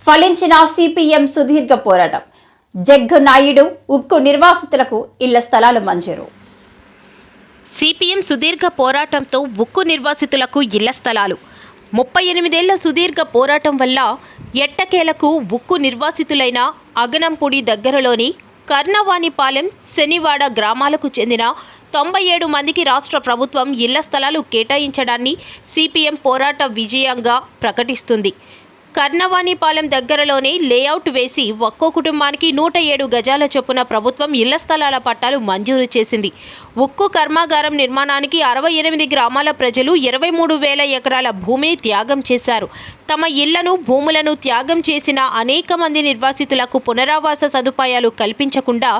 ఫలించిన CPM సుదీర్ఘ పోరాటం. జగ్గనాయుడు ఉక్కు నిర్వాసితులకు ఇళ్ల స్థలాలు మంజూరు. సిపిఎం సుదీర్ఘ పోరాటంతో ఉక్కు నిర్వాసితులకు ఇళ్ల స్థలాలు. 38 ఏళ్ల సుదీర్ఘ పోరాటం వల్ల ఎట్టకేలకు ఉక్కు నిర్వాసితులైన అగనంపూడి దగ్గరలోని కర్ణవాణిపాలెం, శనివాడ గ్రామాలకు చెందిన 97 మందికి రాష్ట్ర ప్రభుత్వం ఇళ్ల స్థలాలు కేటాయించడాన్ని సిపిఎం పోరాట విజయంగా ప్రకటిస్తుంది. కర్ణవాణిపాలెం దగ్గరలోనే లేఅవుట్ వేసి ఒక్కో కుటుంబానికి 107 గజాల చొప్పున ప్రభుత్వం ఇళ్ల స్థలాల పట్టాలు మంజూరు చేసింది. ఉక్కు కర్మాగారం నిర్మాణానికి 68 గ్రామాల ప్రజలు 23,000 ఎకరాల భూమిని త్యాగం చేశారు. తమ ఇళ్లను, భూములను త్యాగం చేసిన అనేక మంది నిర్వాసితులకు పునరావాస సదుపాయాలు కల్పించకుండా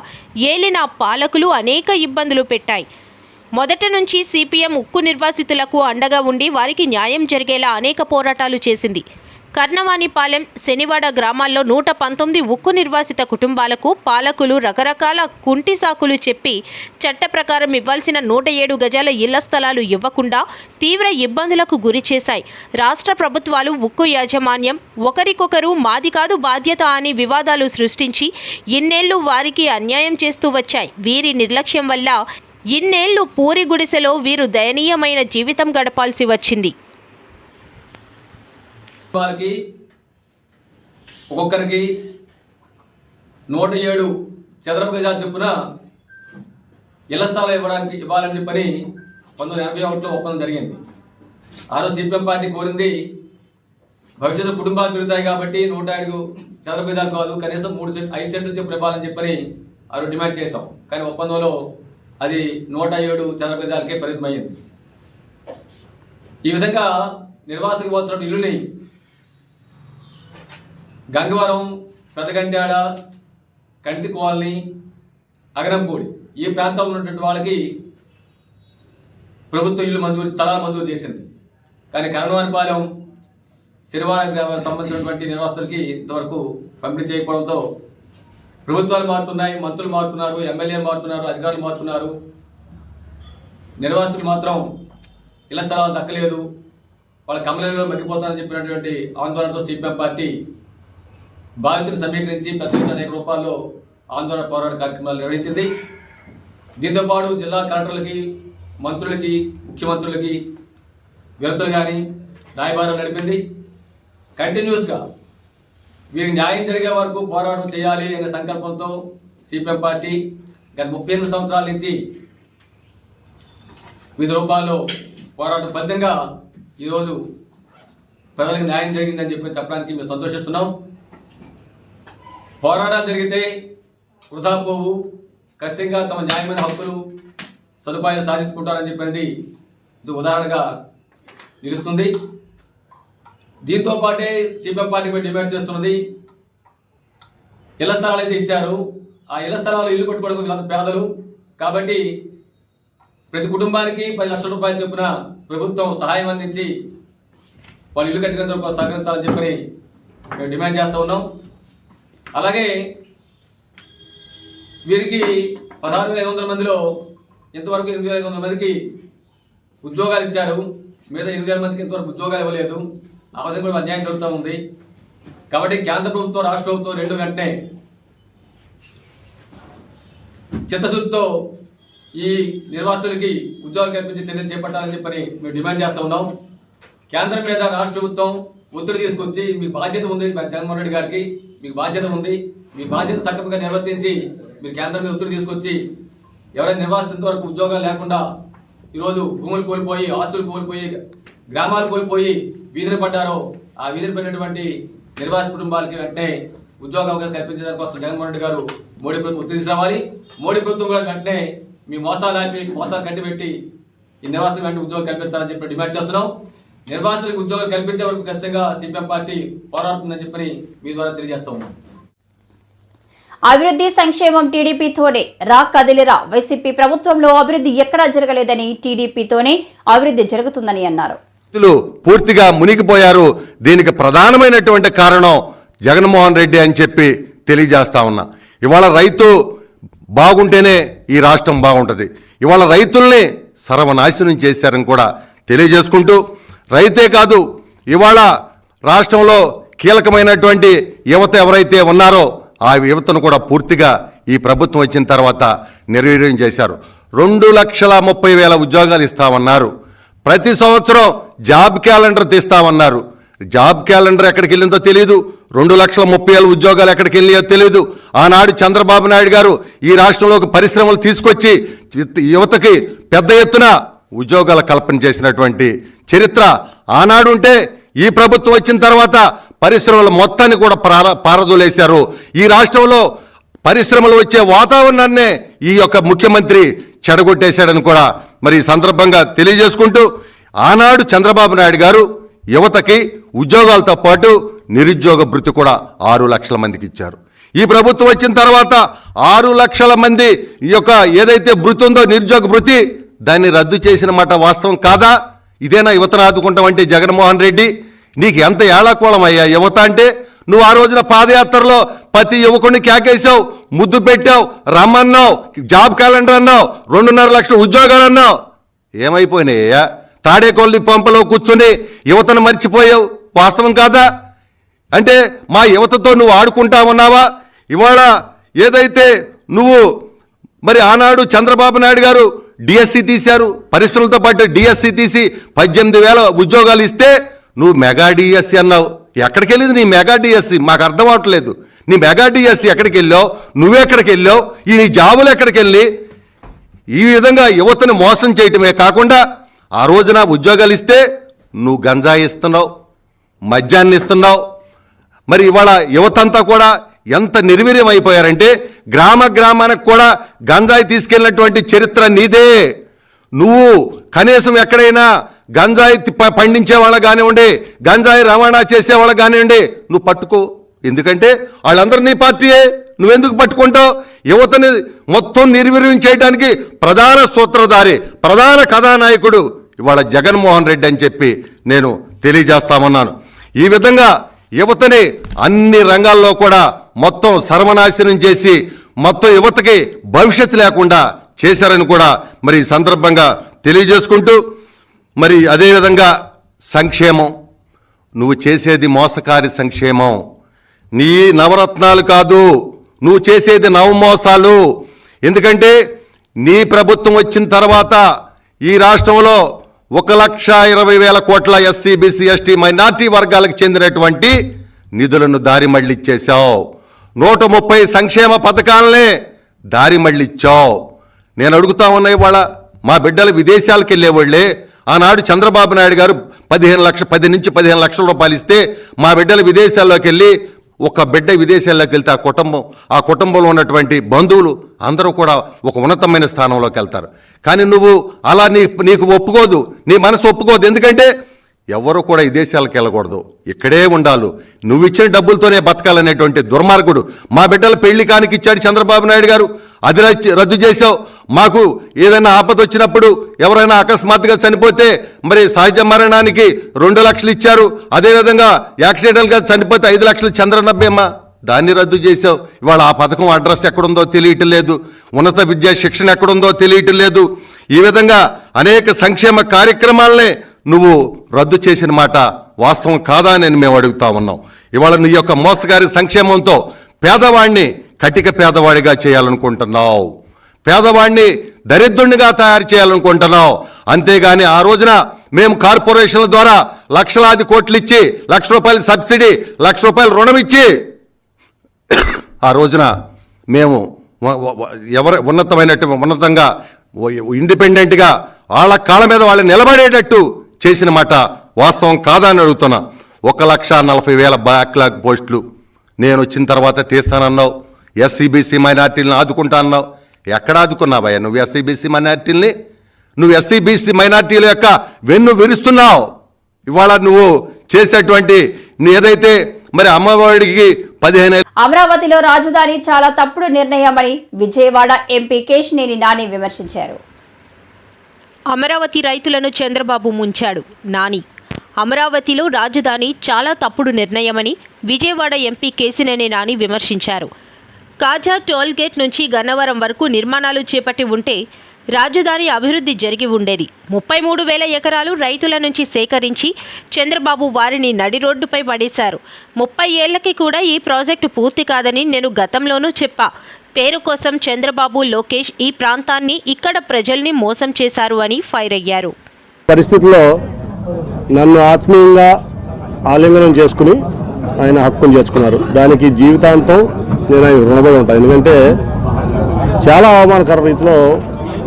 ఏలిన పాలకులు అనేక ఇబ్బందులు పెట్టాయి. మొదటి నుంచి సిపిఎం ఉక్కు నిర్వాసితులకు అండగా ఉండి వారికి న్యాయం జరిగేలా అనేక పోరాటాలు చేసింది. కర్ణవాణిపాలెం, శనివాడ గ్రామాల్లో 119 ఉక్కు నిర్వాసిత కుటుంబాలకు పాలకులు రకరకాల కుంటి సాకులు చెప్పి చట్ట ప్రకారం ఇవ్వాల్సిన 107 గజాల ఇళ్ల స్థలాలు ఇవ్వకుండా తీవ్ర ఇబ్బందులకు గురి చేశాయి. రాష్ట్ర ప్రభుత్వాలు ఉక్కు యాజమాన్యం ఒకరికొకరు మాది కాదు బాధ్యత అని వివాదాలు సృష్టించి ఇన్నేళ్లు వారికి అన్యాయం చేస్తూ వచ్చాయి. వీరి నిర్లక్ష్యం వల్ల ఇన్నేళ్లు పూరి గుడిసెలో వీరు దయనీయమైన జీవితం గడపాల్సి వచ్చింది. వాళ్ళకి ఒక్కొక్కరికి 107 చదరపు గజాలు చొప్పున ఇళ్ల స్థలాలు ఇవ్వాలని చెప్పని 1981లో ఒప్పందం జరిగింది. ఆ రోజు సిపిఎం పార్టీ కోరింది భవిష్యత్తు కుటుంబాలు పెరుగుతాయి కాబట్టి 107 చదరపు గజాలు కాదు, కనీసం 5 సెంట్లు చొప్పున ఇవ్వాలని చెప్పని ఆ రోజు డిమాండ్ చేస్తాం. కానీ ఒప్పందంలో అది 107 చదరపు గజాలకే పరిమితమైంది. ఈ విధంగా నిర్వాసితులకు ఇవ్వాల్సిన ఇల్లుని గంగవరం, పెదగంట్యాడ, కణితి కాలనీ, అగనంపూడి ఈ ప్రాంతంలో ఉన్నటువంటి వాళ్ళకి ప్రభుత్వం స్థలాలు మంజూరు చేసింది. కానీ కర్ణవాణిపాలెం, శనివాడ గ్రామానికి సంబంధించినటువంటి నిర్వాసితులకి ఇంతవరకు పంపిణీ చేయకపోవడంతో ప్రభుత్వాలు మారుతున్నాయి, మంత్రులు మారుతున్నారు, ఎమ్మెల్యేలు మారుతున్నారు, అధికారులు మారుతున్నారు. నిర్వాసితులు మాత్రం ఇళ్ల స్థలాలు దక్కలేదు, వాళ్ళ కమలంలో మగ్గిపోతారని చెప్పినటువంటి ఆందోళనతో సిపిఎం పార్టీ బాధితులు సమీకరించి పెద్ద ఎత్తున అనేక రూపాల్లో ఆందోళన పోరాట కార్యక్రమాలు నిర్వహించింది. దీంతోపాటు జిల్లా కలెక్టర్లకి, మంత్రులకి, ముఖ్యమంత్రులకి వినతులు కానీ రాయబారం నడిపింది. కంటిన్యూస్గా వీరికి న్యాయం జరిగే వరకు పోరాటం చేయాలి అనే సంకల్పంతో సిపిఎం పార్టీ గత 38 సంవత్సరాల నుంచి వివిధ రూపాల్లో పోరాటం ఫలితంగా ఈరోజు ప్రజలకు న్యాయం జరిగిందని చెప్పడానికి మేము సంతోషిస్తున్నాం. పోరాటాలు జరిగితే వృధా పోవు, ఖచ్చితంగా తమ న్యాయమైన హక్కులు, సదుపాయాలు సాధించుకుంటారని చెప్పినది ఇది ఉదాహరణగా నిలుస్తుంది. దీంతో పాటే సిపిఎం పార్టీ మీద డిమాండ్ చేస్తున్నది, ఇళ్ల స్థలాలు అయితే ఇచ్చారు, ఆ ఇళ్ల స్థలాలు ఇల్లు కొట్టుకోవడం వీళ్ళంతా పేదలు కాబట్టి ప్రతి కుటుంబానికి 10 లక్షల రూపాయలు చొప్పున ప్రభుత్వం సహాయం అందించి వాళ్ళు ఇల్లు కట్టుకునేందుకు సహకరించాలని చెప్పని మేము డిమాండ్ చేస్తూ ఉన్నాం. అలాగే వీరికి 16,500 మందిలో ఇంతవరకు 8,500 మందికి ఉద్యోగాలు ఇచ్చారు, మిగతా 8,000 మందికి ఇంతవరకు ఉద్యోగాలు ఇవ్వలేదు. ఆ విధంగా కూడా అన్యాయం జరుగుతూ ఉంది. కాబట్టి కేంద్ర ప్రభుత్వం, రాష్ట్ర ప్రభుత్వం రెండు వెంటనే చిత్తశుద్ధితో ఈ నిర్వాసితులకి ఉద్యోగాలు కల్పించి చర్యలు చేపట్టాలని చెప్పని మేము డిమాండ్ చేస్తూ ఉన్నాం. కేంద్రం మీద రాష్ట్ర ప్రభుత్వం ఒత్తిడి తీసుకొచ్చి మీకు బాధ్యత ఉంది, జగన్మోహన్ రెడ్డి గారికి మీకు బాధ్యత ఉంది, మీ బాధ్యత సక్రమంగా నిర్వర్తించి మీరు కేంద్రం మీద ఒత్తిడి తీసుకొచ్చి ఎవరైనా నిర్వాసిత వరకు ఉద్యోగాలు లేకుండా ఈరోజు భూములు కోల్పోయి, ఆస్తులు కోల్పోయి, గ్రామాలు కోల్పోయి వీధిని పడ్డారో ఆ వీధిని పడినటువంటి నిర్వాసిత కుటుంబాలకి వెంటనే ఉద్యోగ అవకాశం కల్పించడానికి కోసం జగన్మోహన్ రెడ్డి గారు మోడీ ప్రభుత్వం ఒత్తిడి తీసుకురావాలి. మోడీ ప్రభుత్వం కూడా వెంటనే మీ మోసాలు కట్టిపెట్టి ఈ నిర్వాసితులు వెంటనే ఉద్యోగం కల్పించాలని చెప్పి డిమాండ్ చేస్తున్నాం. నిర్వాసితులకు ఉద్యోగాలు కల్పించే వరకు ఖచ్చితంగా సిపిఎం పార్టీ పోరాడుతుందని చెప్పని మీ ద్వారా తెలియజేస్తా ఉన్నాం. అభివృద్ధి సంక్షేమం టీడీపీతోనే రా కదిలిరా. వైసీపీ ప్రభుత్వంలో అభివృద్ధి ఎక్కడా జరగలేదని, టీడీపీతోనే అభివృద్ధి జరుగుతుందని అన్నారు. పూర్తిగా మునిగిపోయారు. దీనికి ప్రధానమైనటువంటి కారణం జగన్మోహన్ రెడ్డి అని చెప్పి తెలియజేస్తా ఉన్నా. ఇవాళ రైతు బాగుంటేనే ఈ రాష్ట్రం బాగుంటుంది. ఇవాళ రైతుల్ని సర్వనాశనం చేశారని కూడా తెలియజేసుకుంటూ, రైతే కాదు ఇవాళ రాష్ట్రంలో కీలకమైనటువంటి యువత ఎవరైతే ఉన్నారో ఆ యువతను కూడా పూర్తిగా ఈ ప్రభుత్వం వచ్చిన తర్వాత నిర్వీర్యం చేశారు. 2,30,000 ఉద్యోగాలు ఇస్తామన్నారు. ప్రతి సంవత్సరం జాబ్ క్యాలెండర్ తీస్తామన్నారు. జాబ్ క్యాలెండర్ ఎక్కడికి వెళ్ళిందో తెలియదు. 2,30,000 ఉద్యోగాలు ఎక్కడికి వెళ్ళాయో తెలియదు. ఆనాడు చంద్రబాబు నాయుడు గారు ఈ రాష్ట్రంలోకి పరిశ్రమలు తీసుకొచ్చి యువతకి పెద్ద ఎత్తున ఉద్యోగాల కల్పన చేసినటువంటి చరిత్ర ఆనాడు ఉంటే, ఈ ప్రభుత్వం వచ్చిన తర్వాత పరిశ్రమల మొత్తాన్ని కూడా పారదోలేశారు. ఈ రాష్ట్రంలో పరిశ్రమలు వచ్చే వాతావరణాన్నే ఈ యొక్క ముఖ్యమంత్రి చెడగొట్టేశాడని కూడా మరి ఈ సందర్భంగా తెలియజేసుకుంటూ, ఆనాడు చంద్రబాబు నాయుడు గారు యువతకి ఉద్యోగాలతో పాటు నిరుద్యోగ భృతి కూడా 6 లక్షల మందికి ఇచ్చారు. ఈ ప్రభుత్వం వచ్చిన తర్వాత 6 లక్షల మంది ఈ యొక్క ఏదైతే భృతి ఉందో నిరుద్యోగ భృతి, దాన్ని రద్దు చేసిన మాట వాస్తవం కాదా? ఇదేనా యువతను ఆదుకుంటామంటే జగన్మోహన్ రెడ్డి? నీకు ఎంత ఏళాకోళం అయ్యా యువత అంటే? నువ్వు ఆ రోజున పాదయాత్రలో ప్రతి యువకుడిని కేకేశావు, ముద్దు పెట్టావు, రమ్మన్నావు, జాబ్ క్యాలెండర్ అన్నావు, 2.5 లక్షల ఉద్యోగాలు అన్నావు. ఏమైపోయినాయ్యా? తాడేకొల్లి పంపలో కూర్చొని యువతను మర్చిపోయావు. వాస్తవం కాదా? అంటే మా యువతతో నువ్వు ఆడుకుంటా ఉన్నావా? ఇవాళ ఏదైతే నువ్వు మరి ఆనాడు చంద్రబాబు నాయుడు గారు డిఎస్సి తీశారు, పరిశ్రమలతో పాటు డిఎస్సి తీసి 18,000 ఉద్యోగాలు ఇస్తే నువ్వు మెగా డిఎస్సి అన్నావు. ఎక్కడికి వెళ్ళింది నీ మెగా డిఎస్సి? మాకు అర్థం అవట్లేదు. నీ మెగా డిఎస్సి ఎక్కడికి వెళ్ళావు? నువ్వెక్కడికి వెళ్ళావు? ఈ నీ జాబులు ఎక్కడికి వెళ్ళి ఈ విధంగా యువతను మోసం చేయటమే కాకుండా, ఆ రోజున ఉద్యోగాలు ఇస్తే నువ్వు గంజాయి ఇస్తున్నావు, మద్యాన్ని ఇస్తున్నావు. మరి ఇవాళ యువతంతా కూడా ఎంత నిర్వీర్యం అయిపోయారంటే, గ్రామానికి కూడా గంజాయి తీసుకెళ్ళినటువంటి చరిత్ర నీదే. నువ్వు కనీసం ఎక్కడైనా గంజాయి పండించే వాళ్ళకి కానివ్వండి, గంజాయి రవాణా చేసే వాళ్ళకి కానివ్వండి, నువ్వు పట్టుకో. ఎందుకంటే వాళ్ళందరూ నీ పార్టీయే. నువ్వెందుకు పట్టుకుంటావు? యువతని మొత్తం నిర్వీర్యం చేయడానికి ప్రధాన సూత్రధారి, ప్రధాన కథానాయకుడు ఇవాళ జగన్మోహన్ రెడ్డి అని చెప్పి నేను తెలియజేస్తామన్నాను. ఈ విధంగా యువతని అన్ని రంగాల్లో కూడా మొత్తం సర్వనాశనం చేసి మొత్తం యువతకి భవిష్యత్తు లేకుండా చేశారని కూడా మరి ఈ సందర్భంగా తెలియజేసుకుంటూ, మరి అదేవిధంగా సంక్షేమం, నువ్వు చేసేది మోసకారి సంక్షేమం. నీ నవరత్నాలు కాదు, నువ్వు చేసేది నవమోసాలు. ఎందుకంటే నీ ప్రభుత్వం వచ్చిన తర్వాత ఈ రాష్ట్రంలో 1,20,000 కోట్ల ఎస్సీ, బీసీ, ఎస్టీ, మైనార్టీ వర్గాలకు చెందినటువంటి నిధులను దారి మళ్లిచ్చేశావు. 130 సంక్షేమ పథకాలనే దారి మళ్లిచ్చావు. నేను అడుగుతా ఉన్నా, ఇవాళ మా బిడ్డలు విదేశాలకు వెళ్ళేవాళ్లే. ఆనాడు చంద్రబాబు నాయుడు గారు 10 నుంచి 15 లక్షల రూపాయలు ఇస్తే మా బిడ్డలు విదేశాల్లోకి వెళ్ళి, ఒక బిడ్డ విదేశాల్లోకి వెళ్తే ఆ కుటుంబంలో ఉన్నటువంటి బంధువులు అందరూ కూడా ఒక ఉన్నతమైన స్థానంలోకి వెళ్తారు. కానీ నువ్వు అలా నీకు ఒప్పుకోదు, నీ మనసు ఒప్పుకోదు. ఎందుకంటే ఎవరు కూడా ఈ దేశాలకు వెళ్ళకూడదు, ఇక్కడే ఉండాలి, నువ్వు ఇచ్చిన డబ్బులతోనే బతకాలనేటువంటి దుర్మార్గుడు మా బిడ్డల పెళ్లి కానికి ఇచ్చాడు చంద్రబాబు నాయుడు గారు. అది రద్దు చేసావు. మాకు ఏదైనా ఆపద వచ్చినప్పుడు ఎవరైనా అకస్మాత్తుగా చనిపోతే మరి సహజ మరణానికి 2 లక్షలు ఇచ్చారు. అదేవిధంగా యాక్సిడెంటల్గా చనిపోతే 5 లక్షలు చంద్రన్న బీమా, దాన్ని రద్దు చేసావు. ఇవాళ ఆ పథకం అడ్రస్ ఎక్కడుందో తెలియటం లేదు, ఉన్నత విద్యా శిక్షణ ఎక్కడుందో తెలియటం లేదు. ఈ విధంగా అనేక సంక్షేమ కార్యక్రమాలనే నువ్వు రద్దు చేసిన మాట వాస్తవం కాదా అని మేము అడుగుతా ఉన్నాం. ఇవాళ నీ యొక్క మోసగారి సంక్షేమంతో పేదవాడిని కటిక పేదవాడిగా చేయాలనుకుంటున్నావు, పేదవాడిని దరిద్రునిగా తయారు చేయాలనుకుంటున్నావు. అంతేగాని ఆ రోజున మేము కార్పొరేషన్ల ద్వారా లక్షలాది కోట్లు ఇచ్చి, ₹1,00,000 సబ్సిడీ, ₹1,00,000 రుణం ఇచ్చి ఆ రోజున మేము ఉన్నతంగా ఇండిపెండెంట్గా వాళ్ళ కాళ్ళ మీద వాళ్ళు నిలబడేటట్టు చేసిన మాట వాస్తవం కాదా అని అడుగుతున్నా. 1,40,000 బ్యాక్లాగ్ పోస్టులు నేను వచ్చిన తర్వాత తీస్తానన్నావు. ఎస్సీబీసీ మైనార్టీలను ఆదుకుంటా అన్నావు. ఎక్కడ ఆదుకున్నావయ్యా నువ్వు ఎస్సీబీసీ మైనార్టీల్ని? నువ్వు ఎస్సీబీసీ మైనార్టీల యొక్క వెన్ను విరుస్తున్నావు. ఇవాళ నువ్వు చేసేటువంటి ఏదైతే మరి అమ్మఒడికి 15. అమరావతిలో రాజధాని చాలా తప్పుడు నిర్ణయమని విజయవాడ ఎంపీ కేశినేని నాని విమర్శించారు. అమరావతి రైతులను చంద్రబాబు ముంచాడు నాని. అమరావతిలో రాజధాని చాలా తప్పుడు నిర్ణయమని విజయవాడ ఎంపీ కేశినేని నాని విమర్శించారు. కాజా టోల్గేట్ నుంచి గన్నవరం వరకు నిర్మాణాలు చేపట్టి ఉంటే రాజధాని అభివృద్ధి జరిగి ఉండేది. 33,000 ఎకరాలు రైతుల నుంచి సేకరించి చంద్రబాబు వారిని నడి రోడ్డుపై పడేశారు. 30 ఏళ్లకి కూడా ఈ ప్రాజెక్టు పూర్తి కాదని నేను గతంలోనూ చెప్పా. పేరు కోసం చంద్రబాబు, లోకేష్ ఈ ప్రాంతాన్ని, ఇక్కడ ప్రజల్ని మోసం చేశారు అని ఫైర్ అయ్యారు. పరిస్థితుల్లో నన్ను ఆత్మీయంగా ఆలింగనం చేసుకుని ఆయన హక్కును చేర్చుకున్నారు. దానికి జీవితాంతం నేను ఆయన రుణపడి ఉంటాను. ఎందుకంటే చాలా అవమానకర రీతిలో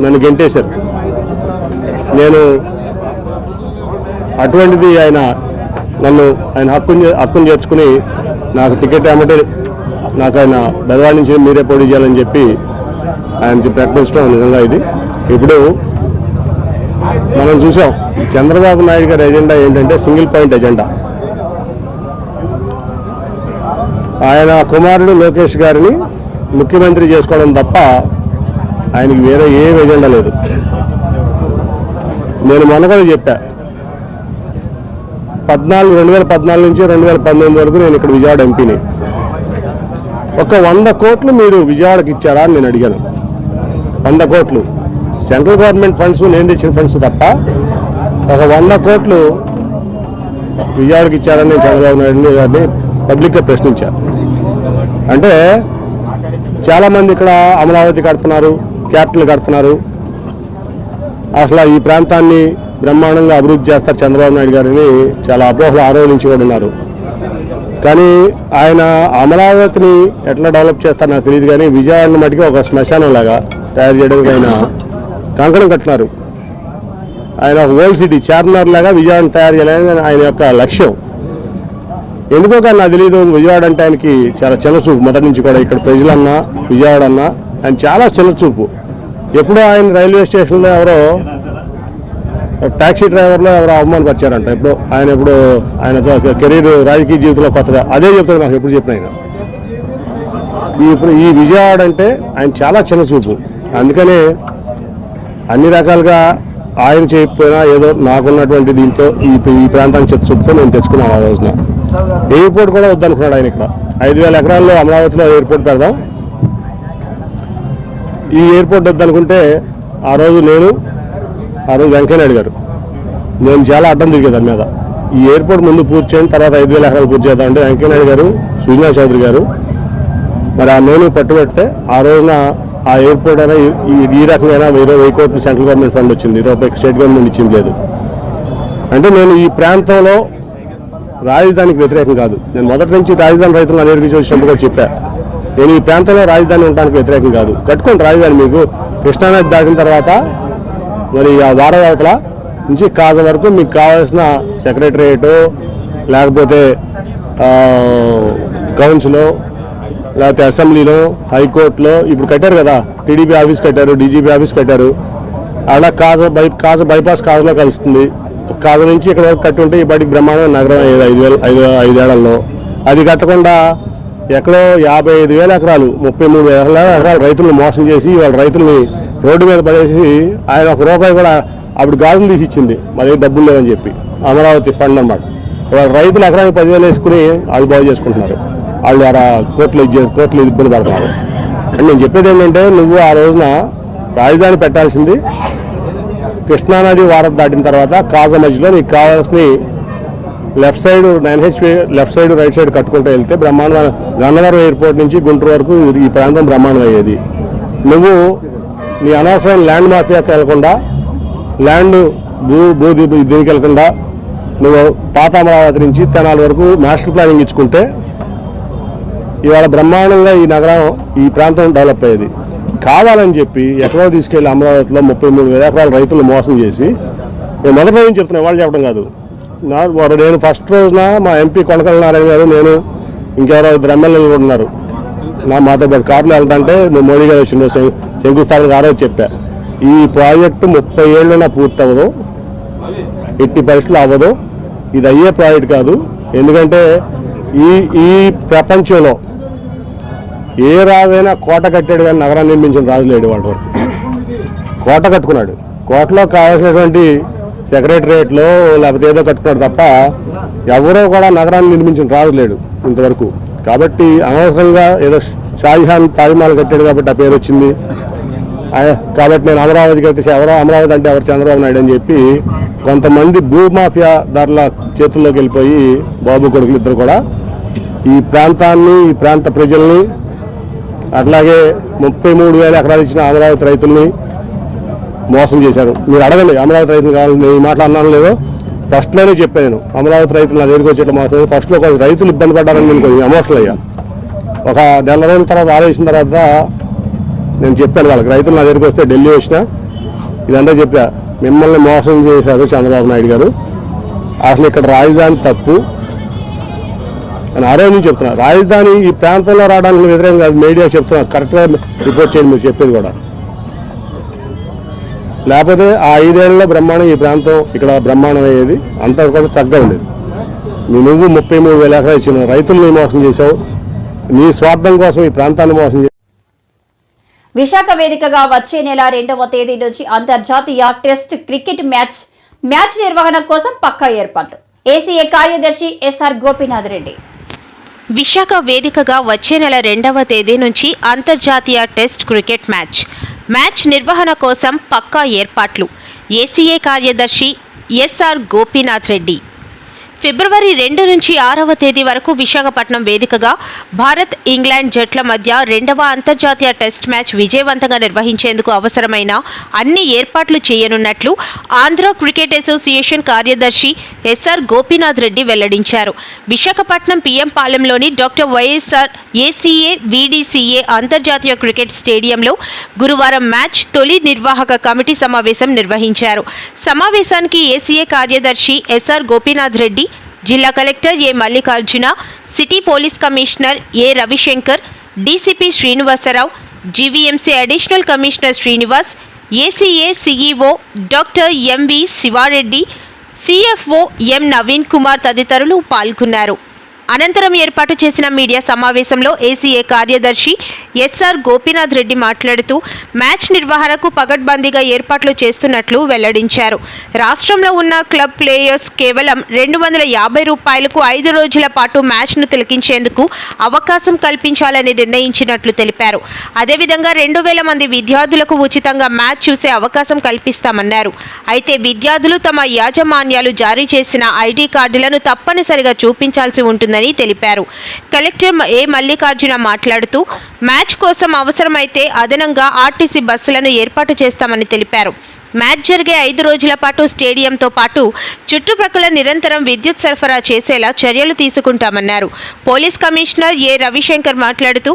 నన్ను గెంటేశారు. నేను అటువంటిది ఆయన హక్కును చేర్చుకుని నాకు టికెట్ ఏమంటే నాకు ఆయన బెదవాడి నుంచి మీరే పోటీ చేయాలని చెప్పి ఆయన ప్రకటించడం నిజంగా ఇది. ఇప్పుడు మనం చూసాం చంద్రబాబు నాయుడు గారి ఎజెండా ఏంటంటే సింగిల్ పాయింట్ ఎజెండా. ఆయన కుమారుడు లోకేష్ గారిని ముఖ్యమంత్రి చేసుకోవడం తప్ప ఆయనకి వేరే ఏం ఎజెండా లేదు. నేను మొన్న కూడా చెప్పా, 2014 నుంచి 2019 వరకు నేను ఇక్కడ విజయవాడ ఎంపీని. ఒక 100 కోట్లు మీరు విజయవాడకి ఇచ్చారా అని నేను అడిగాను. 100 కోట్లు సెంట్రల్ గవర్నమెంట్ ఫండ్స్, నేను తెచ్చిన ఫండ్స్ తప్ప ఒక 100 కోట్లు విజయవాడకి ఇచ్చారని నేను చంద్రబాబు నాయుడు గారిని పబ్లిక్గా ప్రశ్నించాను. అంటే చాలామంది ఇక్కడ అమరావతి కడుతున్నారు, క్యాపిటల్ కడుతున్నారు, అసలు ఈ ప్రాంతాన్ని బ్రహ్మాండంగా అభివృద్ధి చేస్తారు చంద్రబాబు నాయుడు గారిని చాలా అపోహలు ఆరోపించి కూడా ఉన్నారు. కానీ ఆయన అమరావతిని ఎట్లా డెవలప్ చేస్తారో నాకు తెలియదు. కానీ విజయవాడని మటుకు ఒక శ్మశానం లాగా తయారు చేయడానికి ఆయన కంకణం కట్టినారు. ఆయన ఓల్డ్ సిటీ చార్మినార్ లాగా విజయవాడని తయారు చేయాలని ఆయన యొక్క లక్ష్యం. ఎందుకో కానీ నాకు తెలియదు, విజయవాడ అంటే ఆయనకి చాలా చిన్నచూపు. మొదటి నుంచి కూడా ఇక్కడ ప్రజలన్నా విజయవాడ అన్నా ఆయన చాలా చిన్నచూపు. ఎప్పుడో ఆయన రైల్వే స్టేషన్లో ఎవరో టాక్సీ డ్రైవర్లో ఎవరో అవమానపరిచారంట. ఎప్పుడు ఆయన కెరీర్ రాజకీయ జీవితంలో కొత్తగా అదే చెప్తాడు నాకు ఎప్పుడు చెప్పిన ఆయన. ఇప్పుడు ఈ విజయవాడ అంటే ఆయన చాలా చిన్నచూపు. అందుకనే అన్ని రకాలుగా ఆయన చేయకపోయినా ఏదో నాకున్నటువంటి దీంతో ఈ ప్రాంతానికి చిత్తశుద్ధితో నేను తెచ్చుకున్నాను. ఆ రోజున ఎయిర్పోర్ట్ కూడా వద్దనుకున్నాడు ఆయన. ఇక్కడ 5,000 ఎకరాల్లో అమరావతిలో ఎయిర్పోర్ట్ పెడదాం, ఈ ఎయిర్పోర్ట్ వద్దనుకుంటే ఆ రోజు వెంకయ్యనాయుడు గారు నేను చాలా అడ్డం తిరిగేది దాని మీద. ఈ ఎయిర్పోర్ట్ ముందు పూర్తి చేయండి, తర్వాత 5,000 ఎకరాలు పూర్తి చేద్దాం అంటే వెంకయ్యనాయుడు గారు, సుజనా చౌదరి గారు మరి ఆ నేను పట్టుబెడితే ఆ రోజున ఆ ఎయిర్పోర్ట్ అయినా ఈ రకమైన 1000 కోట్లు సెంట్రల్ గవర్నమెంట్ ఫండ్ వచ్చింది, రూపాయి స్టేట్ గవర్నమెంట్ ఇచ్చింది లేదు. అంటే నేను ఈ ప్రాంతంలో రాజధానికి వ్యతిరేకం కాదు. నేను మొదటి నుంచి రాజధాని రైతులను అనేక కూడా చెప్పా, నేను ఈ ప్రాంతంలో రాజధాని ఉండడానికి వ్యతిరేకం కాదు. కట్టుకోండి రాజధాని. మీకు కృష్ణానది దాటిన తర్వాత మరి ఆ వారవతల నుంచి కాజ వరకు మీకు కావాల్సిన సెక్రటరియట్ లేకపోతే కౌన్సిలో లేకపోతే అసెంబ్లీలో, హైకోర్టులో ఇప్పుడు కట్టారు కదా, టీడీపీ ఆఫీస్ కట్టారు, డీజీపీ ఆఫీస్ కట్టారు. అలా కాజ బైపాస్ కాజలో కలుస్తుంది. కాజ నుంచి ఇక్కడ వరకు కట్టి ఉంటే ఈ బడికి బ్రహ్మాండమైన నగరం అయ్యేది 5 ఏళ్లలో. అది కట్టకుండా ఎక్కడో 55,000 ఎకరాలు 33,000 ఎకరాలు రైతులను మోసం చేసి వాళ్ళ రైతుల్ని రోడ్డు మీద పడేసి ఆయన ₹1 కూడా అప్పుడు గాజులు తీసి ఇచ్చింది, మరి డబ్బులు లేవని చెప్పి. అమరావతి ఫండ్ అన్నమాట. వాళ్ళ రైతులు ఎకరానికి 10,000 వేసుకుని వాళ్ళు బాగు చేసుకుంటున్నారు. వాళ్ళు కోర్టులు ఇబ్బంది పడుతున్నారు. అంటే నేను చెప్పేది ఏంటంటే, నువ్వు ఆ రోజున రాజధాని పెట్టాల్సింది కృష్ణానది వారం దాటిన తర్వాత కాజ మధ్యలో నీకు కావాల్సిన left side 9H left side right side కట్టుకుంటూ వెళ్తే బ్రహ్మాండ గన్నవరం ఎయిర్పోర్ట్ నుంచి గుంటూరు వరకు ఈ ప్రాంతం బ్రహ్మాండం అయ్యేది. నువ్వు నీ అనవసరం ల్యాండ్ మాఫియాకి వెళ్లకుండా, ల్యాండ్ దీనికి వెళ్లకుండా నువ్వు పాత అమరావతి నుంచి తెనాలి వరకు మాస్టర్ ప్లానింగ్ ఇచ్చుకుంటే ఇవాళ బ్రహ్మాండంగా ఈ నగరం ఈ ప్రాంతం డెవలప్ అయ్యేది. కావాలని చెప్పి ఎక్కడో తీసుకెళ్లి అమరావతిలో 33,000 ఎకరాల రైతులు మోసం చేసి, నేను మొదటి రోజు చెప్తున్నా, వాళ్ళు చెప్పడం కాదు. నేను ఫస్ట్ రోజున మా ఎంపీ కొనకళ్ళ నారాయణ గారు, నేను ఇంకెవరో 2 ఎమ్మెల్యేలు కూడా ఉన్నారు మాతో పాటు కారులో వెళ్తుంటే మోడీ గారు వచ్చిన శంకుస్థాపనకు ఆ రోజు చెప్పా, ఈ ప్రాజెక్టు 30 ఏళ్ళైనా పూర్తి అవ్వదు, ఎట్టి పరిస్థితులు అవ్వదు, ఇది అయ్యే ప్రాజెక్ట్ కాదు. ఎందుకంటే ఈ ప్రపంచంలో ఏ రాజైనా కోట కట్టాడు కానీ నగరాన్ని నిర్మించిన రాజు లేడు. వాళ్ళ వరకు కోట కట్టుకున్నాడు, కోటలో కావాల్సినటువంటి సెక్రటరియట్లో లేకపోతే ఏదో కట్టుకున్నాడు తప్ప ఎవరో కూడా నగరాన్ని నిర్మించిన రాజు లేడు ఇంతవరకు. కాబట్టి అనవసరంగా ఏదో షాజహాన్ తాజ్మహల్ కట్టాడు కాబట్టి ఆ పేరు వచ్చింది. కాబట్టి నేను అమరావతికి వెళ్తే అమరావతి అంటే ఎవరు చంద్రబాబు నాయుడు అని చెప్పి కొంతమంది భూమాఫియా ధరల చేతుల్లోకి వెళ్ళిపోయి బాబు కొడుకులు ఇద్దరు కూడా ఈ ప్రాంతాన్ని ఈ ప్రాంత ప్రజల్ని అట్లాగే 33,000 ఎకరాలు ఇచ్చిన అమరావతి రైతుల్ని మోసం చేశారు. మీరు అడగండి అమరావతి రైతులు కావాలి, నేను ఈ మాట అన్నాను లేదో ఫస్ట్లోనే చెప్పాను. నేను అమరావతి రైతులు నా దగ్గరికి వచ్చేట మోసం ఫస్ట్లో కొంచెం రైతులు ఇబ్బంది పడ్డారని నేను కొంచెం ఎమోషనల్ అయ్యా. ఒక నెల రోజుల తర్వాత ఆలోచించిన తర్వాత నేను చెప్పాను వాళ్ళకి, రైతులు నా దగ్గరికి వస్తే ఢిల్లీ వచ్చినా ఇదంతా చెప్పా, మిమ్మల్ని మోసం చేశారు చంద్రబాబు నాయుడు గారు, అసలు ఇక్కడ రాజధాని తప్పు అని ఆ రోజు నుంచి చెప్తున్నా. రాజధాని ఈ ప్రాంతంలో రావడానికి వ్యతిరేకం కాదు, మీడియా చెప్తున్నా, కరెక్ట్గా రిపోర్ట్ చేయండి మీరు చెప్పేది కూడా. లేకపోతే ఆ 5 ఏళ్లలో బ్రహ్మాండం ఈ ప్రాంతం ఇక్కడ బ్రహ్మాండం అయ్యేది, అంతా కూడా చక్కగా ఉండేది. నువ్వు 33,000 ఎకరాలు ఇచ్చిన రైతుల్ని మోసం చేశావు, నీ స్వార్థం కోసం ఈ ప్రాంతాన్ని మోసం చేశావు. విశాఖ వేదికగా వచ్చే నెల 2వ తేదీ నుంచి అంతర్జాతీయ టెస్ట్ క్రికెట్ మ్యాచ్ నిర్వహణ కోసం పక్కా ఏర్పాట్లు. ఏసీఏ కార్యదర్శి ఎస్ఆర్ గోపీనాథ్ రెడ్డి. విశాఖ వేదికగా వచ్చే నెల 2వ తేదీ నుంచి అంతర్జాతీయ టెస్ట్ క్రికెట్ మ్యాచ్ నిర్వహణ కోసం పక్కా ఏర్పాట్లు. ఏసీఏ కార్యదర్శి ఎస్ఆర్ గోపీనాథ్ రెడ్డి. ఫిబ్రవరి 2 నుంచి 6వ తేదీ వరకు విశాఖపట్నం వేదికగా భారత్ ఇంగ్లాండ్ జట్ల మధ్య 2వ అంతర్జాతీయ టెస్ట్ మ్యాచ్ విజయవంతంగా నిర్వహించేందుకు అవసరమైన అన్ని ఏర్పాట్లు చేయనున్నట్లు ఆంధ్ర క్రికెట్ అసోసియేషన్ కార్యదర్శి ఎస్ఆర్ గోపీనాథ్ రెడ్డి వెల్లడించారు. విశాఖపట్నం పిఎం పాలెంలోని డాక్టర్ వైఎస్ఆర్ ఏసీఏ వీడీసీఏ అంతర్జాతీయ క్రికెట్ స్టేడియంలో గురువారం మ్యాచ్ తొలి నిర్వాహక కమిటీ సమావేశం నిర్వహించారు. సమావేశానికి ఏసీఏ కార్యదర్శి ఎస్ఆర్ గోపీనాథ్ రెడ్డి, జిల్లా collector A Mallikarjuna, city police commissioner A Ravishankar, DCP Srinivasarao, GVMC additional commissioner Srinivas, ACA CEO doctor MV Sivareddy, CFO M Naveen Kumar తదితరులు పాల్గొన్నారు. అనంతరం ఏర్పాటు చేసిన మీడియా సమావేశంలో ఏసీఏ కార్యదర్శి ఎస్ఆర్ గోపీనాథ్ రెడ్డి మాట్లాడుతూ మ్యాచ్ నిర్వహణకు పకడ్బందీగా ఏర్పాట్లు చేస్తున్నట్లు వెల్లడించారు. రాష్ట్రంలో ఉన్న క్లబ్ ప్లేయర్స్ కేవలం ₹250కు 5 రోజుల పాటు మ్యాచ్ను తిలకించేందుకు అవకాశం కల్పించాలని నిర్ణయించినట్లు తెలిపారు. అదేవిధంగా 2,000 మంది విద్యార్థులకు ఉచితంగా మ్యాచ్ చూసే అవకాశం కల్పిస్తామన్నారు. అయితే విద్యార్థులు తమ యాజమాన్యాలు జారీ చేసిన ఐడి కార్డులను తప్పనిసరిగా చూపించాల్సి ఉంటుందని తెలిపారు. కలెక్టర్ ఏ మల్లికార్జున మాట్లాడుతూ మ్యాచ్ కోసం అవసరమైతే అదనంగా ఆర్టీసీ బస్సులను ఏర్పాటు చేస్తామని తెలిపారు. మ్యాచ్ జరిగే 5 రోజుల పాటు స్టేడియంతో పాటు చుట్టుప్రక్కల నిరంతరం విద్యుత్ సరఫరా చేసేలా చర్యలు తీసుకుంటామన్నారు. పోలీస్ కమిషనర్ ఏ రవిశంకర్ మాట్లాడుతూ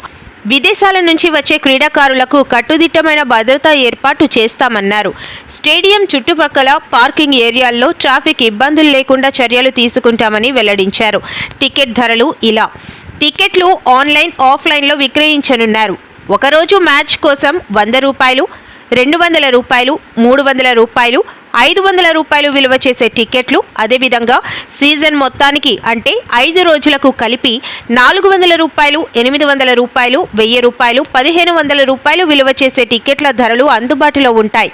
విదేశాల నుంచి వచ్చే క్రీడాకారులకు కట్టుదిట్టమైన భద్రతా ఏర్పాటు చేస్తామన్నారు. స్టేడియం చుట్టుపక్కల పార్కింగ్ ఏరియాల్లో ట్రాఫిక్ ఇబ్బందులు లేకుండా చర్యలు తీసుకుంటామని వెల్లడించారు. టికెట్ ధరలు ఇలా: టికెట్లు ఆన్లైన్, ఆఫ్లైన్లో విక్రయించనున్నారు. ఒకరోజు మ్యాచ్ కోసం ₹100, ₹200, ₹300, ₹500 విలువ చేసే టికెట్లు. అదేవిధంగా సీజన్ మొత్తానికి అంటే 5 రోజులకు కలిపి ₹400, ₹800, ₹1000, ₹1500 విలువ చేసే టికెట్ల ధరలు అందుబాటులో ఉంటాయి.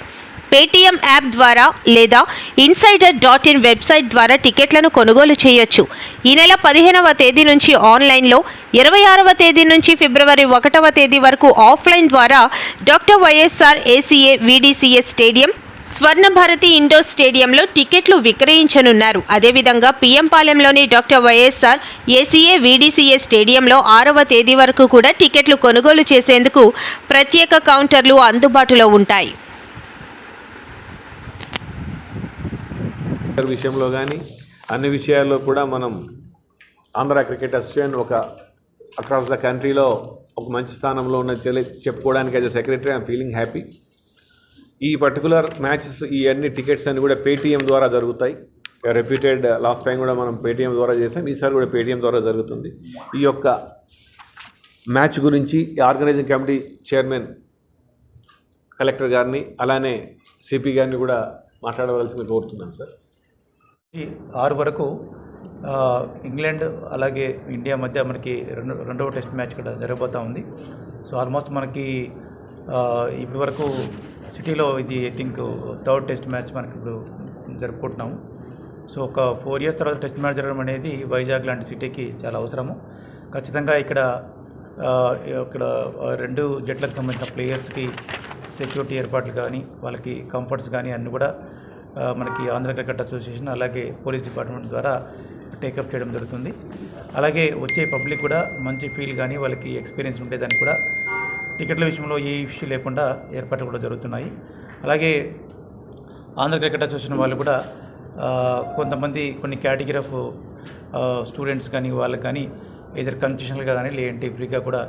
పేటీఎం యాప్ ద్వారా లేదా insider.in వెబ్సైట్ ద్వారా టికెట్లను కొనుగోలు చేయొచ్చు. ఈ నెల 15వ తేదీ నుంచి ఆన్లైన్లో, 26వ తేదీ నుంచి ఫిబ్రవరి 1వ తేదీ వరకు ఆఫ్లైన్ ద్వారా doctor YSR ACA VDCA stadium, Swarna Bharathi indoor స్టేడియంలో టికెట్లు విక్రయించనున్నారు. అదేవిధంగా పిఎం పాలెంలోని డాక్టర్ వైఎస్ఆర్ ఏసీఏ వీడీసీఏ స్టేడియంలో 6వ తేదీ వరకు కూడా టికెట్లు కొనుగోలు చేసేందుకు ప్రత్యేక కౌంటర్లు అందుబాటులో ఉంటాయి. విషయంలో కానీ అన్ని విషయాల్లో కూడా మనం ఆంధ్ర క్రికెట్ అసోసియేషన్ ఒక అక్రాస్ ద కంట్రీలో ఒక మంచి స్థానంలో ఉన్న చెప్పుకోవడానికి as a secretary I'm feeling happy. ఈ పర్టికులర్ మ్యాచెస్ ఈ అన్ని టికెట్స్ అన్ని కూడా పేటీఎం ద్వారా జరుగుతాయి. రెప్యూటెడ్, లాస్ట్ టైం కూడా మనం పేటీఎం ద్వారా చేసాం, ఈసారి కూడా పేటీఎం ద్వారా జరుగుతుంది. ఈ యొక్క మ్యాచ్ గురించి ఆర్గనైజింగ్ కమిటీ చైర్మన్ కలెక్టర్ గారిని అలానే సిపి గారిని కూడా మాట్లాడవలసింది కోరుతున్నాను సార్. 6 వరకు ఇంగ్లాండ్ అలాగే ఇండియా మధ్య మనకి రెండవ టెస్ట్ మ్యాచ్ కూడా జరగబోతూ ఉంది. సో ఆల్మోస్ట్ మనకి ఇప్పటి వరకు సిటీలో ఇది I think 3rd test match మనకి ఇప్పుడు జరుపుకుంటున్నాము. సో ఒక 4 years తర్వాత టెస్ట్ మ్యాచ్ జరగడం అనేది వైజాగ్ లాంటి సిటీకి చాలా అవసరము. ఖచ్చితంగా ఇక్కడ 2 జట్లకు సంబంధించిన ప్లేయర్స్కి సెక్యూరిటీ ఏర్పాట్లు కానీ వాళ్ళకి కంఫర్ట్స్ కానీ అన్నీ కూడా మనకి ఆంధ్ర క్రికెట్ అసోసియేషన్ అలాగే పోలీస్ డిపార్ట్మెంట్ ద్వారా టేకప్ చేయడం జరుగుతుంది. అలాగే వచ్చే పబ్లిక్ కూడా మంచి ఫీల్ కానీ వాళ్ళకి ఎక్స్పీరియన్స్ ఉండేదానికి కూడా టికెట్ల విషయంలో ఏ ఇష్యూ లేకుండా ఏర్పాట్లు కూడా జరుగుతున్నాయి. అలాగే ఆంధ్ర క్రికెట్ అసోసియేషన్ వాళ్ళు కూడా కొంతమంది కొన్ని కేటగిరీ ఆఫ్ స్టూడెంట్స్ కానీ వాళ్ళకి కానీ ఏదైనా కన్సెషనల్గా కానీ లేదంటే ఫ్రీగా కూడా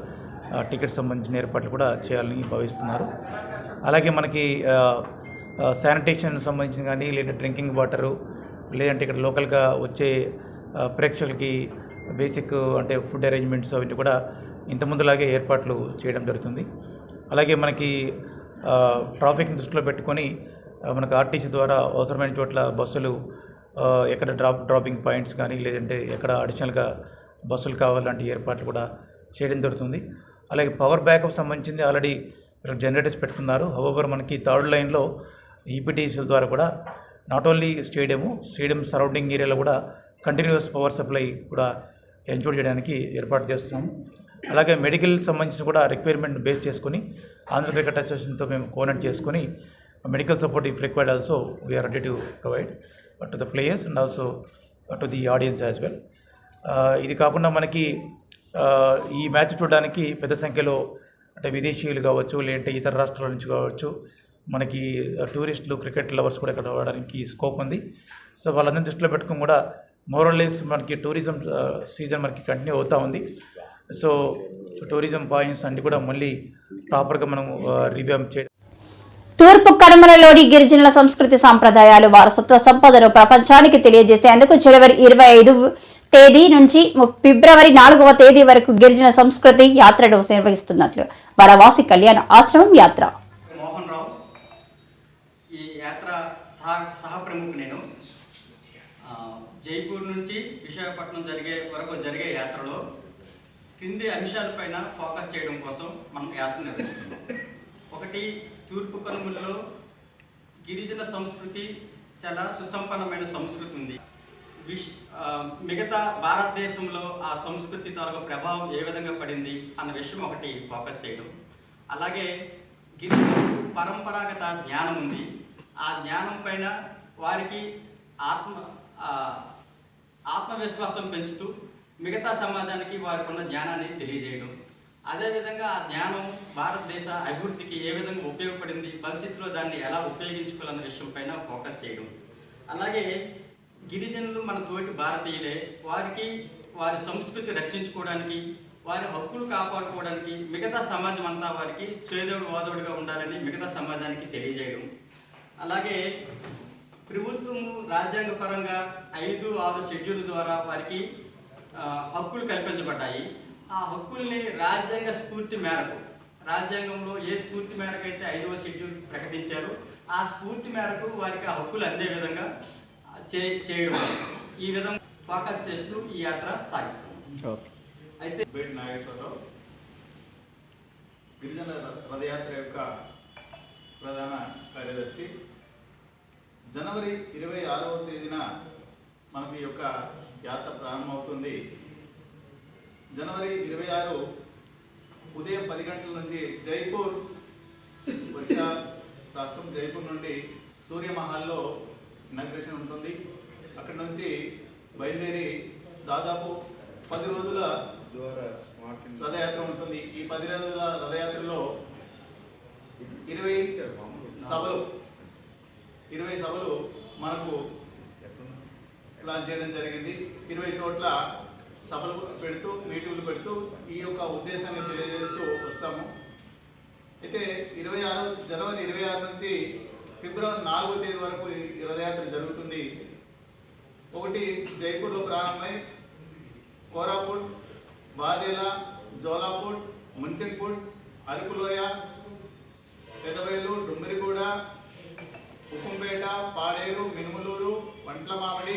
టికెట్ సంబంధించిన ఏర్పాట్లు కూడా చేయాలని భావిస్తున్నారు. అలాగే మనకి శానిటేషన్ సంబంధించిన కానీ లేదంటే డ్రింకింగ్ వాటరు లేదంటే ఇక్కడ లోకల్గా వచ్చే ప్రేక్షకులకి బేసిక్ అంటే ఫుడ్ అరేంజ్మెంట్స్ అవన్నీ కూడా ఇంతకుముందులాగే ఏర్పాట్లు చేయడం జరుగుతుంది. అలాగే మనకి ట్రాఫిక్ని దృష్టిలో పెట్టుకొని మనకు ఆర్టీసీ ద్వారా అవసరమైన చోట్ల బస్సులు ఎక్కడ డ్రాపింగ్ పాయింట్స్ కానీ లేదంటే ఎక్కడ అడిషనల్గా బస్సులు కావాలంటే ఏర్పాట్లు కూడా చేయడం జరుగుతుంది. అలాగే పవర్ బ్యాకప్ సంబంధించింది ఆల్రెడీ జనరేటర్స్ పెట్టుకున్నారు. హౌవర్ మనకి థర్డ్ లైన్లో ఈపీటీసీల ద్వారా కూడా నాట్ ఓన్లీ స్టేడియం సరౌండింగ్ ఏరియాలో కూడా కంటిన్యూస్ పవర్ సప్లై కూడా ఎన్షూర్ చేయడానికి ఏర్పాటు చేస్తున్నాము. అలాగే మెడికల్ సంబంధించి కూడా రిక్వైర్మెంట్ బేస్ చేసుకొని ఆంధ్ర క్రికెట్ అసోసియేషన్తో మేము కోఆర్డినేట్ చేసుకొని medical support if required also we are ready to provide to the players and also to the audience as well. ఇది కాకుండా మనకి ఈ మ్యాచ్ చూడడానికి పెద్ద సంఖ్యలో అంటే విదేశీయులు కావచ్చు లేదంటే ఇతర రాష్ట్రాల నుంచి కావచ్చు మనకి టూరిస్టులు క్రికెట్ లవర్స్ కూడా ఇక్కడ రావడానికి స్కోప్ ఉంది. సో వాళ్ళందరినీ దృష్టిలో పెట్టుకుని కూడా మోరల్లెస్ మనకి టూరిజం సీజన్ మనకి కంటిన్యూ అవుతూ ఉంది. సో టూరిజం పాయింట్స్ అన్నీ కూడా మళ్ళీ ప్రాపర్గా మనం రివ్యాంప్ చేయడం. తూర్పు కనుమలలోని గిరిజనుల సంస్కృతి సాంప్రదాయాలు వారసత్వ సంపదను ప్రపంచానికి తెలియజేసేందుకు జనవరి 25 తేదీ నుంచి ఫిబ్రవరి 4వ తేదీ వరకు గిరిజన సంస్కృతి యాత్రను నిర్వహిస్తున్నట్లు వనవాసి కళ్యాణ ఆశ్రమం యాత్ర. మోహన్ రావు ఈ యాత్ర సహ ప్రముఖ. నేను జైపూర్ నుంచి విశాఖపట్నం జరిగే యాత్రలో కింది అంశాలపైన ఫోకస్ చేయడం కోసం మనం యాత్ర నిర్వహిస్తున్నాం. ఒకటి, తూర్పు కనుమలలో గిరిజన సంస్కృతి చాలా సుసంపన్నమైన సంస్కృతి ఉంది. మిగతా భారతదేశంలో ఆ సంస్కృతి తాలూకు ప్రభావం ఏ విధంగా పడింది అన్న విషయం ఒకటి ఫోకస్ చేయడం. అలాగే గిరిజనులకు పరంపరాగత జ్ఞానం ఉంది. ఆ జ్ఞానం పైన వారికి ఆత్మవిశ్వాసం పెంచుతూ మిగతా సమాజానికి వారికి ఉన్న జ్ఞానాన్ని తెలియజేయడం. అదేవిధంగా ఆ జ్ఞానం భారతదేశ అభివృద్ధికి ఏ విధంగా ఉపయోగపడింది, భవిష్యత్తులో దాన్ని ఎలా ఉపయోగించుకోవాలన్న విషయం పైన ఫోకస్ చేయడం. అలాగే గిరిజనులు మన తోటి భారతీయులే, వారికి వారి సంస్కృతి రక్షించుకోవడానికి వారి హక్కులు కాపాడుకోవడానికి మిగతా సమాజం అంతా వారికి చేదోడు వాదోడుగా ఉండాలని మిగతా సమాజానికి తెలియజేయడం. అలాగే ప్రభుత్వము రాజ్యాంగపరంగా 5-6 షెడ్యూల్ ద్వారా వారికి హక్కులు కల్పించబడ్డాయి. ఆ హక్కుల్ని రాజ్యాంగ స్ఫూర్తి మేరకు, రాజ్యాంగంలో ఏ స్ఫూర్తి మేరకు అయితే 5వ షెడ్యూల్ ప్రకటించారో ఆ స్ఫూర్తి మేరకు వారికి ఆ హక్కులు అందే విధంగా చేయడం, ఈ విధంగా ఫోకస్ చేస్తూ ఈ యాత్ర సాగిస్తాం. అయితే నాగేశ్వరరావు గిరిజన రథయాత్ర యొక్క ప్రధాన కార్యదర్శి. జనవరి 26వ తేదీన మనకి యొక్క యాత్ర ప్రారంభమవుతుంది. జనవరి 26 ఉదయం 10 గంటల నుంచి జైపూర్, ఒరిస్సా రాష్ట్రం జైపూర్ నుండి సూర్యమహల్లో ఇనాగ్రేషన్ ఉంటుంది. అక్కడి నుంచి బయలుదేరి దాదాపు 10 రోజుల రథయాత్ర ఉంటుంది. ఈ 10 రోజుల రథయాత్రలో 20 సభలు మనకు ప్లాన్ చేయడం జరిగింది. 20 చోట్ల సభలు పెడుతూ మీటింగ్లు పెడుతూ ఈ యొక్క ఉద్దేశాన్ని తెలియజేస్తూ వస్తాము. అయితే జనవరి 26 నుంచి ఫిబ్రవరి 4వ తేదీ వరకు ఈ రథయాత్ర జరుగుతుంది. ఒకటి జైపూర్లో ప్రారంభమై కోరాపుట్, బాదేలా, జోలాపూట్, ముంచెంపూట్, అరకులోయ, పెదవేలు, డుమ్మిరిగూడ, ఉక్కుంపేట, పాడేరు, మినుములూరు, వంట్లమామిడి,